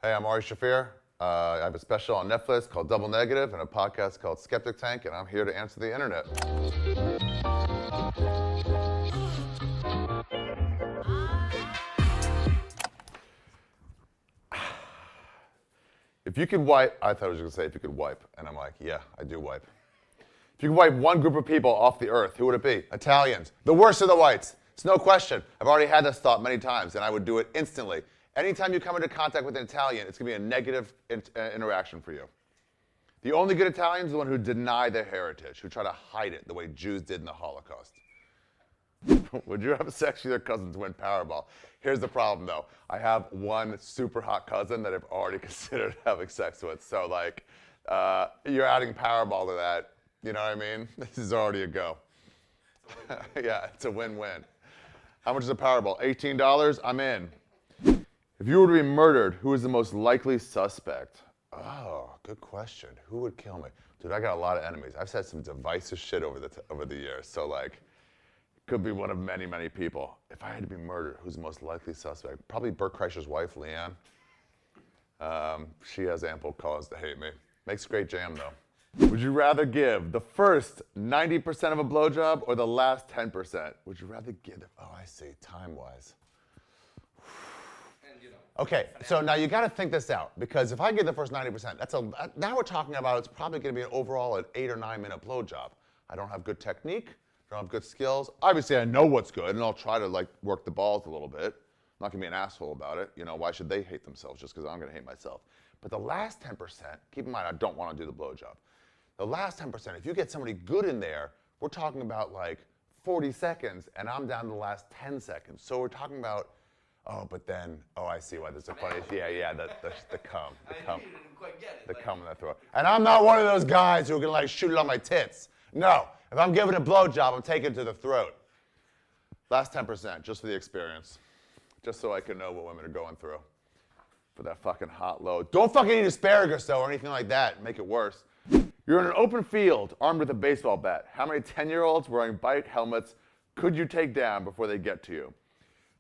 Hey, I'm Ari Shaffir. I have a special on Netflix called Double Negative and a podcast called Skeptic Tank, and I'm here to answer the internet. If you could wipe, I thought I was going to say if you could wipe, and I'm like, yeah, I do wipe. If you could wipe one group of people off the earth, who would it be? Italians. The worst of the whites. It's no question. I've already had this thought many times, and I would do it instantly. Anytime you come into contact with an Italian, it's going to be a negative interaction for you. The only good Italian is the one who deny their heritage, who try to hide it the way Jews did in the Holocaust. Would you have sex with your cousin to win Powerball? Here's the problem, though. I have one super hot cousin that I've already considered having sex with. So, like, you're adding Powerball to that. You know what I mean? This is already a go. Yeah, it's a win-win. How much is a Powerball? $18? I'm in. If you were to be murdered, who is the most likely suspect? Oh, good question. Who would kill me? Dude, I got a lot of enemies. I've said some divisive shit over the years. So, like, could be one of many, many people. If I had to be murdered, who's the most likely suspect? Probably Bert Kreischer's wife, Leanne. She has ample cause to hate me. Makes great jam, though. Would you rather give the first 90% of a blowjob or the last 10%? Would you rather give oh, I see, time-wise. Okay, so now you got to think this out, because if I give the first 90%, now we're talking about it's probably going to be an overall an 8 or 9 minute blowjob. I don't have good technique, I don't have good skills. Obviously, I know what's good, and I'll try to like work the balls a little bit. I'm not going to be an asshole about it. You know, why should they hate themselves just because I'm going to hate myself? But the last 10%, keep in mind, I don't want to do the blowjob. The last 10%, if you get somebody good in there, we're talking about like 40 seconds, and I'm down to the last 10 seconds. So we're talking about, oh, but then, oh, I see why there's a funny, yeah, the cum, the cum in the throat. And I'm not one of those guys who can like shoot it on my tits. No, if I'm giving a blowjob, I'm taking it to the throat. Last 10%, just for the experience. Just so I can know what women are going through for that fucking hot load. Don't fucking eat asparagus, though, or anything like that. Make it worse. You're in an open field, armed with a baseball bat. How many 10-year-olds wearing bike helmets could you take down before they get to you?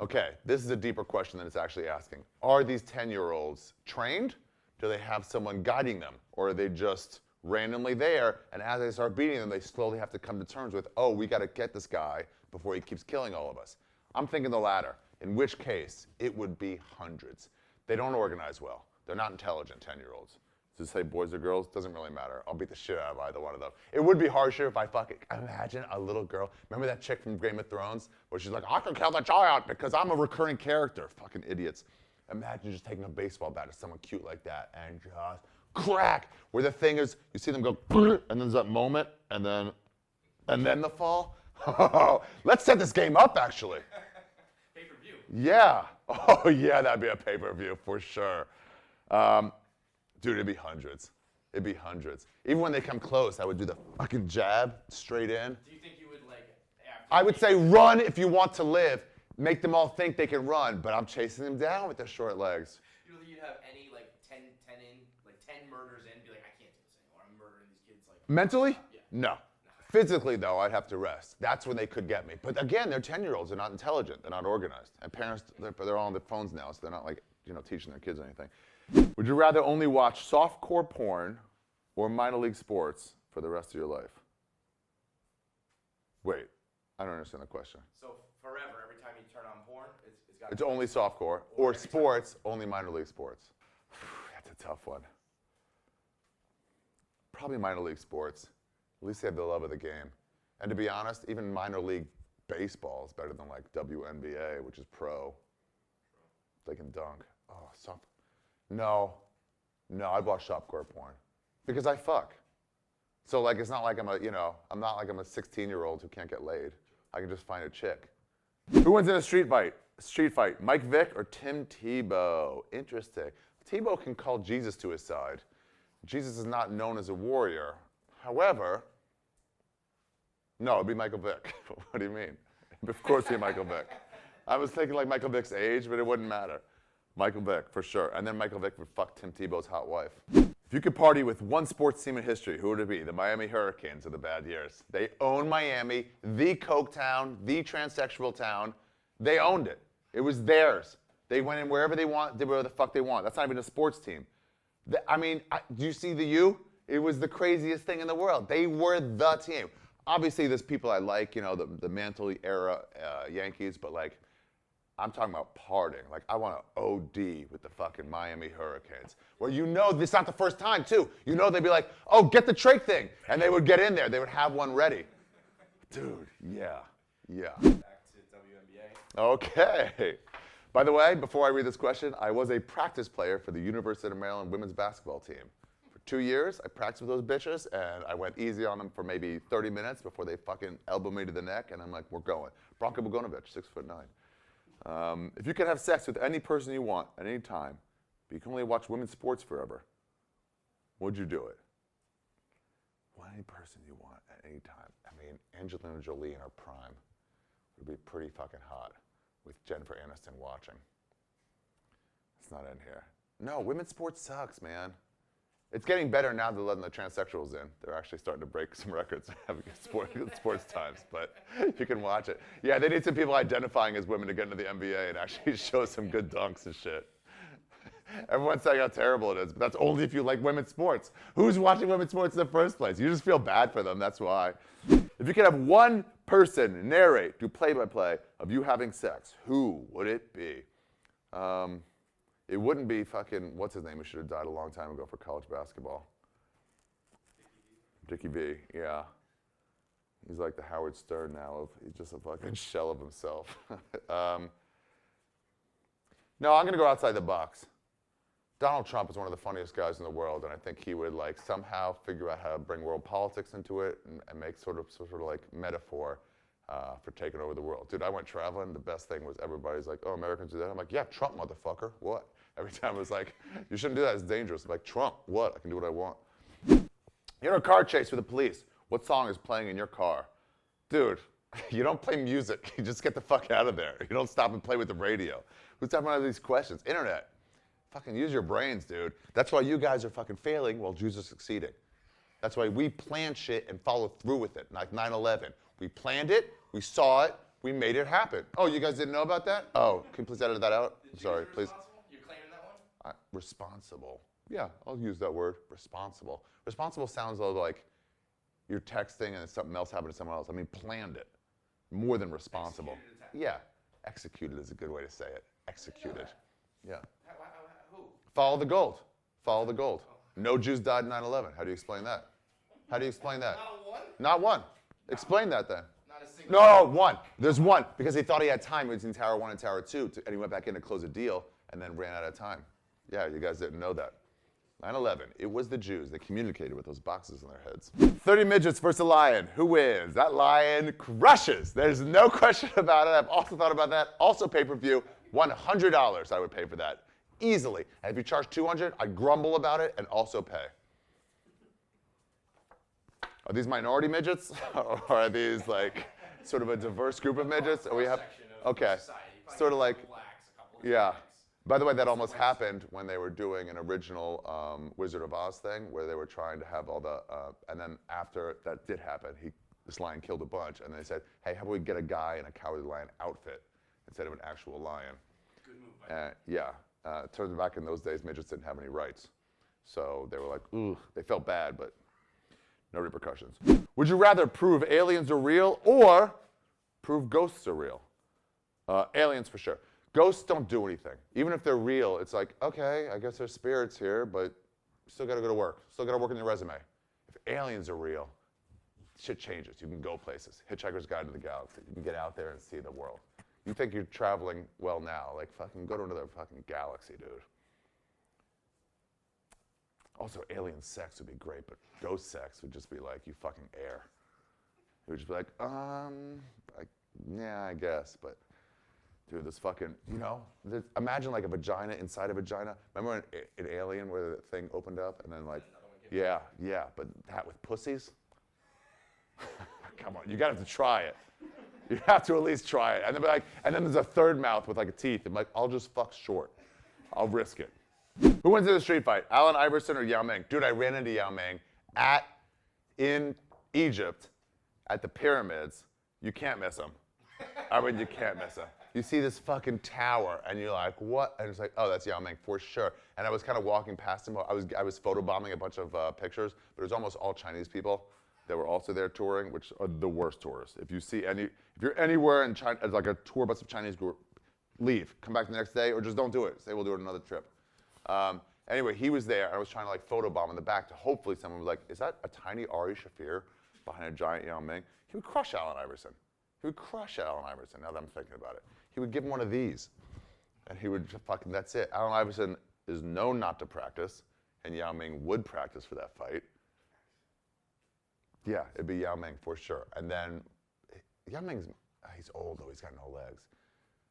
Okay, this is a deeper question than it's actually asking. Are these 10-year-olds trained? Do they have someone guiding them? Or are they just randomly there, and as they start beating them, they slowly have to come to terms with, oh, we got to get this guy before he keeps killing all of us? I'm thinking the latter, in which case it would be hundreds. They don't organize well. They're not intelligent 10-year-olds. To say boys or girls, doesn't really matter. I'll beat the shit out of either one of them. It would be harsher if I fucking, imagine a little girl. Remember that chick from Game of Thrones? Where she's like, I can kill the child because I'm a recurring character. Fucking idiots. Imagine just taking a baseball bat to someone cute like that and just crack. Where the thing is, you see them go, and then there's that moment, and then the fall. Let's set this game up, actually. Pay-per-view. Yeah. Oh, yeah, that'd be a pay-per-view for sure. Dude, it'd be hundreds. It'd be hundreds. Even when they come close, I would do the fucking jab straight in. Do you think you would like? I would say run if you want to live. Make them all think they can run, but I'm chasing them down with their short legs. You don't think you'd have any like 10 murders in, be like, I can't do this anymore. I'm murdering these kids like. Mentally? Yeah. No. Physically, though, I'd have to rest. That's when they could get me. But again, they're 10-year-olds. They're not intelligent. They're not organized. And parents, they're all on their phones now, so they're not like, you know, teaching their kids anything. Would you rather only watch softcore porn or minor league sports for the rest of your life? Wait, I don't understand the question. So forever, every time you turn on porn, it's got. It's only softcore, or sports, only minor league sports. That's a tough one. Probably minor league sports. At least they have the love of the game. And to be honest, even minor league baseball is better than like WNBA, which is pro. They can dunk. Oh, soft. No, I'd watch softcore porn because I fuck. So like, it's not like I'm not like I'm a 16-year-old who can't get laid. I can just find a chick. Who wins in a street fight, Mike Vick or Tim Tebow? Interesting. Tebow can call Jesus to his side. Jesus is not known as a warrior. However, no, it'd be Michael Vick. What do you mean? Of course it'd be Michael Vick. I was thinking like Michael Vick's age, but it wouldn't matter. Michael Vick, for sure. And then Michael Vick would fuck Tim Tebow's hot wife. If you could party with one sports team in history, who would it be? The Miami Hurricanes of the bad years. They own Miami, the coke town, the transsexual town. They owned it. It was theirs. They went in wherever they want, did whatever the fuck they want. That's not even a sports team. Do you see the U? It was the craziest thing in the world. They were the team. Obviously, there's people I like, you know, the Mantle era Yankees, but like, I'm talking about partying. Like, I want to OD with the fucking Miami Hurricanes. Where you know this is not the first time, too. You know they'd be like, oh, get the trach thing. And they would get in there. They would have one ready. Dude, yeah. Back to WNBA. Okay. By the way, before I read this question, I was a practice player for the University of Maryland women's basketball team. For 2 years, I practiced with those bitches, and I went easy on them for maybe 30 minutes before they fucking elbowed me to the neck, and I'm like, we're going. Branka Bogdanovic, 6'9". If you could have sex with any person you want at any time, but you can only watch women's sports forever, would you do it? Well, any person you want at any time. I mean, Angelina Jolie in her prime would be pretty fucking hot with Jennifer Aniston watching. It's not in here. No, women's sports sucks, man. It's getting better now they're letting the transsexuals in. They're actually starting to break some records having good sports times, but you can watch it. Yeah, they need some people identifying as women to get into the NBA and actually show some good dunks and shit. Everyone's saying how terrible it is, but that's only if you like women's sports. Who's watching women's sports in the first place? You just feel bad for them, that's why. If you could have one person narrate, do play-by-play of you having sex, who would it be? It wouldn't be fucking, what's his name, who should have died a long time ago for college basketball. Dickie V, yeah. He's like the Howard Stern now, he's just a fucking shell of himself. No, I'm gonna go outside the box. Donald Trump is one of the funniest guys in the world, and I think he would like somehow figure out how to bring world politics into it and make sort of like metaphor for taking over the world. Dude, I went traveling. The best thing was everybody's like, oh, Americans do that. I'm like, yeah, Trump, motherfucker. What? Every time it was like, you shouldn't do that. It's dangerous. I'm like, Trump, what? I can do what I want. You're in a car chase with the police. What song is playing in your car? Dude, you don't play music. You just get the fuck out of there. You don't stop and play with the radio. Who's talking about these questions? Internet. Fucking use your brains, dude. That's why you guys are fucking failing while Jews are succeeding. That's why we plan shit and follow through with it, like 9/11. We planned it, we saw it, we made it happen. Oh, you guys didn't know about that? Oh, can you please edit that out? I'm sorry, please. You're claiming that one? Responsible. Yeah, I'll use that word, responsible. Responsible sounds like you're texting and something else happened to someone else. I mean, planned it. More than responsible. Yeah, executed is a good way to say it. Executed. Yeah. Who? Follow the gold. Follow the gold. No Jews died in 9/11. How do you explain that? How do you explain that? Not one? Not one. Explain that then. Not a single No, one. There's one. Because he thought he had time between Tower 1 and Tower 2, and he went back in to close a deal and then ran out of time. Yeah, you guys didn't know that. 9/11. It was the Jews. They communicated with those boxes in their heads. 30 midgets versus a lion. Who wins? That lion crushes. There's no question about it. I've also thought about that. Also pay-per-view. $100 I would pay for that. Easily. And if you charge $200, I'd grumble about it and also pay. Are these minority midgets? Or are these like sort of a diverse group of midgets? Or we have, okay, sort of like, yeah. By the way, that almost happened when they were doing an original Wizard of Oz thing where they were trying to have all the, and then after that did happen, this lion killed a bunch, and they said, hey, how about we get a guy in a Cowardly Lion outfit instead of an actual lion? Good move by yeah. Turns out back in those days, midgets didn't have any rights. So they were like, ooh, they felt bad, but no repercussions. Would you rather prove aliens are real or prove ghosts are real? Aliens for sure. Ghosts don't do anything. Even if they're real, it's like, okay, I guess there's spirits here, but still got to go to work. Still got to work on your resume. If aliens are real, shit changes. You can go places. Hitchhiker's Guide to the Galaxy. You can get out there and see the world. You think you're traveling well now, like fucking go to another fucking galaxy, dude. Also, alien sex would be great, but ghost sex would just be like, you fucking air. It would just be like, yeah, I guess, but dude, this fucking, you know, imagine like a vagina inside a vagina. Remember in Alien where the thing opened up and then like, yeah, but that with pussies? Come on, you gotta have to try it. You have to at least try it. And then be like, and then there's a third mouth with like a teeth. I'm like, I'll just fuck short. I'll risk it. Who wins in the street fight? Allen Iverson or Yao Ming? Dude, I ran into Yao Ming in Egypt at the pyramids. You can't miss him. I mean, you can't miss him. you see this fucking tower, and you're like, what? And it's like, oh, that's Yao Ming for sure. And I was kind of walking past him. I was photobombing a bunch of pictures, but it was almost all Chinese people that were also there touring, which are the worst tourists. If you're anywhere in China, it's like a tour bus of Chinese group, leave, come back the next day, or just don't do it. Say we'll do it another trip. Anyway, he was there, and I was trying to like photobomb in the back to hopefully someone was like, is that a tiny Ari Shaffir behind a giant Yao Ming? He would crush Allen Iverson. He would crush Allen Iverson, now that I'm thinking about it. He would give him one of these, and he would fucking, that's it. Allen Iverson is known not to practice, and Yao Ming would practice for that fight. Yeah, it'd be Yao Ming for sure. And then, Yao Ming's, he's old though, he's got no legs.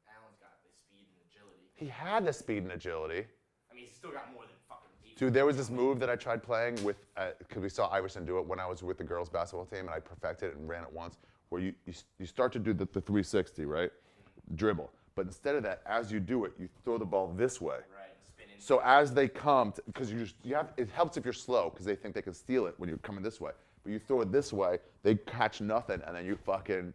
Allen's got the speed and agility. He had the speed and agility. I mean, he's still got more than fucking people. Dude, there was this move that I tried playing with, because we saw Iverson do it when I was with the girls' basketball team, and I perfected it and ran it once, where you start to do the 360, right? Dribble. But instead of that, as you do it, you throw the ball this way. Right, spinning. So as they come, because it helps if you're slow, because they think they can steal it when you're coming this way. But you throw it this way, they catch nothing, and then you fucking,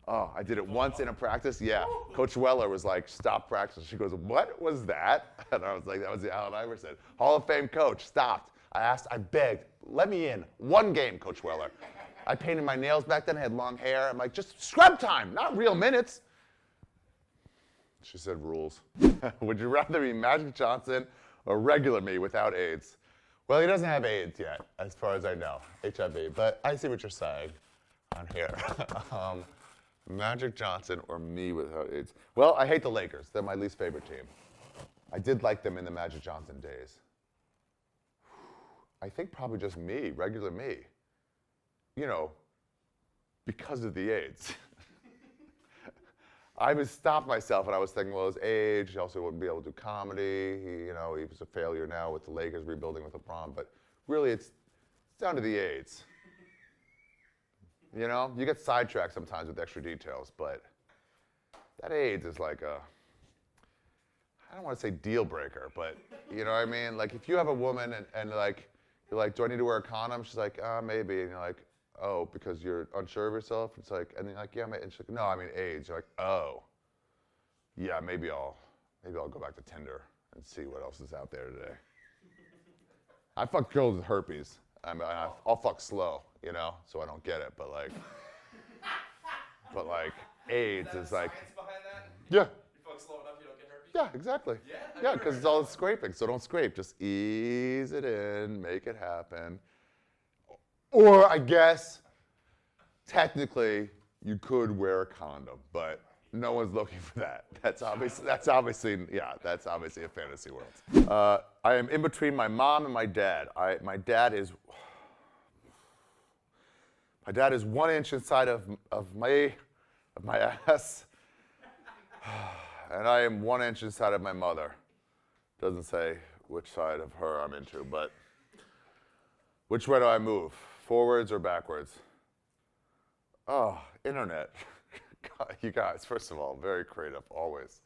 oh, I did it once in a practice. Yeah, Coach Weller was like, stop practice. She goes, what was that? And I was like, that was the Allen Iverson. Hall of Fame coach, stopped. I begged, let me in. One game, Coach Weller. I painted my nails back then, I had long hair. I'm like, just scrub time, not real minutes. She said rules. Would you rather be Magic Johnson or regular me without AIDS? Well, he doesn't have AIDS yet, as far as I know, HIV, but I see what you're saying on here. Magic Johnson or me without AIDS? Well, I hate the Lakers. They're my least favorite team. I did like them in the Magic Johnson days. I think probably just me, regular me. You know, because of the AIDS. I would stop myself and I was thinking, well, his age, he also wouldn't be able to do comedy. He was a failure now with the Lakers rebuilding with LeBron, but really it's down to the AIDS. You know, you get sidetracked sometimes with extra details, but that AIDS is like I don't want to say deal breaker, but you know what I mean? Like if you have a woman and like, you're like, do I need to wear a condom? She's like, maybe, and you're like, oh, because you're unsure of yourself? It's like, and you're like, yeah, and she's like, no, I mean AIDS. You're like, oh, yeah, maybe I'll go back to Tinder and see what else is out there today. I fuck girls with herpes. I'll fuck slow, you know, so I don't get it, but like AIDS is like, science behind that? yeah. You fuck slow enough, you don't get herpes? Yeah, exactly. Yeah? Yeah, because it's all scraping, so don't scrape. Just ease it in, make it happen. Or I guess, technically, you could wear a condom, but no one's looking for that. That's obviously a fantasy world. I am in between my mom and my dad. My dad is 1 inch inside of my ass, and I am 1 inch inside of my mother. Doesn't say which side of her I'm into, but which way do I move? Forwards or backwards? Oh, internet. God, you guys, first of all, very creative, always.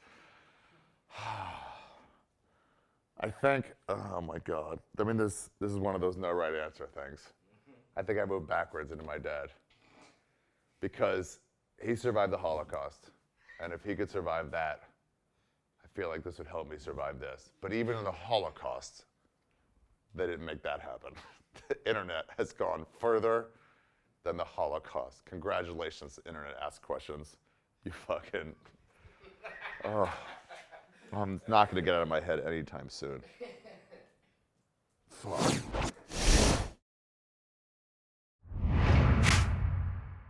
I think, oh my God. I mean, this is one of those no right answer things. I think I moved backwards into my dad because he survived the Holocaust. And if he could survive that, I feel like this would help me survive this. But even in the Holocaust, they didn't make that happen. The internet has gone further than the Holocaust. Congratulations, internet ask questions. You fucking, oh, I'm not gonna get out of my head anytime soon.